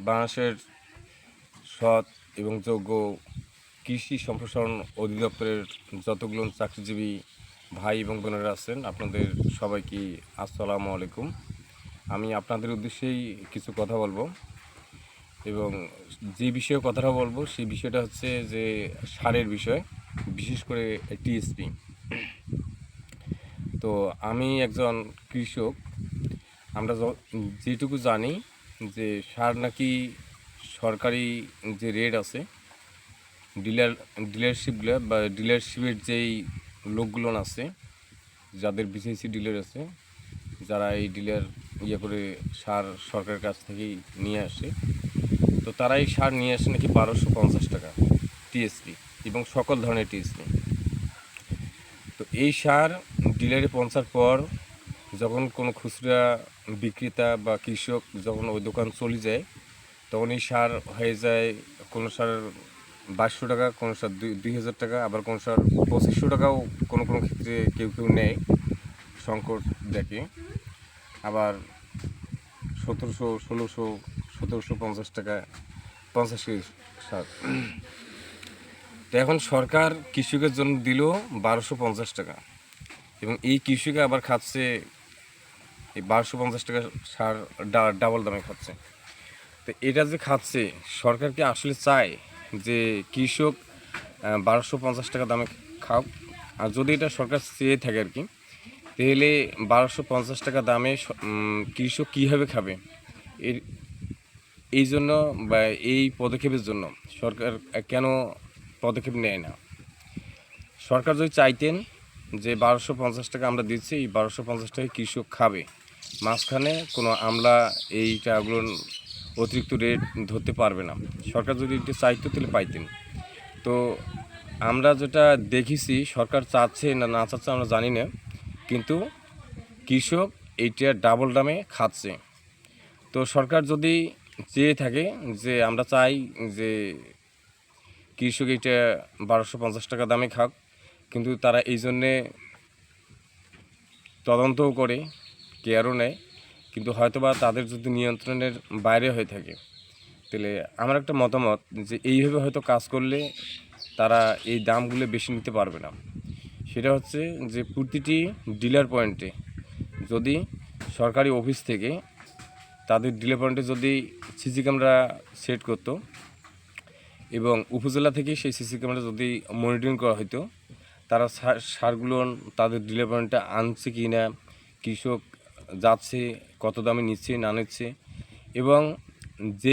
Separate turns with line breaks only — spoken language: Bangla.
বাংলাদেশের সৎ এবং যোগ্য কৃষি সম্প্রসারণ অধিদপ্তরের যতগুলো চাকরিজীবী ভাই এবং বোনেরা আছেন, আপনাদের সবাইকে আসসালামু আলাইকুম। আমি আপনাদের উদ্দেশ্যেই কিছু কথা বলবো এবং যে বিষয়ে কথাটা বলবো সেই বিষয়টা হচ্ছে যে সারের বিষয়, বিশেষ করে টিএসপি। তো আমি একজন কৃষক। আমরা যেটুকু জানি যে সার নাকি সরকারি যে রেট আছে, ডিলারশিপগুলো বা ডিলারশিপের যেই লোকগুলো আছে, যাদের বিসিসি ডিলার আছে, যারা এই ডিলার করে সার সরকারের কাছ থেকেই নিয়ে আসে, তো তারা এই সার নিয়ে আসে নাকি 1250 টাকা টিএসপি এবং সকল ধরনের টিএসপি। তো এই সার ডিলারে পৌঁছার পর যখন কোনো খুচরা বিক্রেতা বা কৃষক যখন ওই দোকান চলে যায়, তখন এই সার হয়ে যায় কোনো সার 2200 টাকা, কোনো সার 2000 টাকা, আবার কোনো সার 2500 টাকাও কোনো কোনো ক্ষেত্রে কেউ কেউ নেয়, সংকট দেখে। আবার 1700, 1600, 1750 টাকা 50 কেজি সার। তো এখন সরকার কৃষকের জন্য দিল 1250 টাকা, এবং এই কৃষকে আবার খাচ্ছে এই 1250 টাকা সার ডাবল দামে খাচ্ছে। তো এটা যে খাচ্ছে, সরকার কি আসলে চায় যে কৃষক 1250 টাকা দামে খাও? আর যদি এটা সরকার চেয়ে থাকে আর কি, তাহলে 1250 টাকা দামে কৃষক কীভাবে খাবে? এর এই জন্য বা এই পদক্ষেপের জন্য সরকার কেন পদক্ষেপ নেয় না? সরকার যদি চাইতেন যে 1250 টাকা আমরা দিচ্ছি, এই 1250 টাকায় কৃষক খাবে, মাঝখানে কোনো আমলা এই টাকাগুলো অতিরিক্ত রেট ধরতে পারবে না। সরকার যদি একটু চাইতো তাহলে পাইতেন। তো আমরা যেটা দেখেছি, সরকার চাচ্ছে না চাচ্ছে আমরা জানি না, কিন্তু কৃষক এইটা ডাবল দামে খাচ্ছে। তো সরকার যদি চেয়ে থাকে যে আমরা চাই যে কৃষক এইটা 1250 টাকা দামে খাক, কিন্তু তারা এই জন্যে তদন্তও করে, কেয়ারও নেয়, কিন্তু হয়তোবা তাদের যদি নিয়ন্ত্রণের বাইরে হয়ে থাকে, তাহলে আমার একটা মতামত যে এইভাবে হয়তো কাজ করলে তারা এই দামগুলো বেশি নিতে পারবে না। সেটা হচ্ছে যে প্রতিটি ডিলার পয়েন্টে যদি সরকারি অফিস থেকে তাদের ডিলার পয়েন্টে যদি সিসি ক্যামেরা সেট করতো, এবং উপজেলা থেকে সেই সিসি ক্যামেরা যদি মনিটরিং করা হতো, তারা সারগুলো তাদের ডিলার পয়েন্টে আনছে কি না, কৃষক যাচ্ছে কত দামে নিচ্ছে না নিচ্ছে, এবং যে